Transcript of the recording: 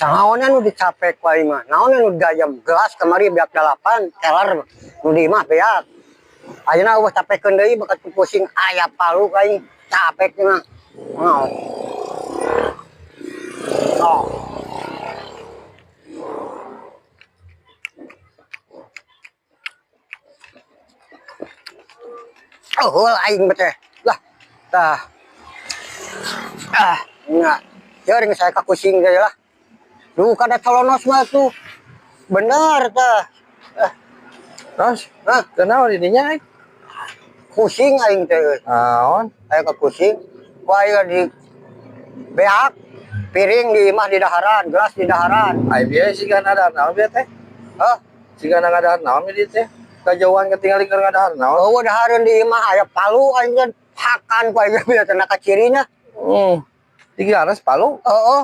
Sangaonya nu dicapek wae mah. Naon nu gayam gelas kemari beak 8 teler nu di mah beak. Ayeuna eueuh capekeun deui bekat pusing aya palu kaing capek mah. Oh. Oh. Oh, aing beteh. Lah. Tah. Nya. Jeung saya ka kucing deui lah. Duh kada colonos mah tuh. Bener tah. Terus, kenapa didinya? Kucing aing teh. Naon? Aya ka kucing. Ku aya di beak, piring di imah di daharan, gelas di daharan. Ai bieu siga ada naon bieu teh? Hah? Siga ngadahar naon di teh? Kajauhan ketinggalan keur ngadahar naon? Oh, dahareun di imah aya palu aing teh hakan ku aya bieu teh na kacirina. Tiga aras palu. Heeh,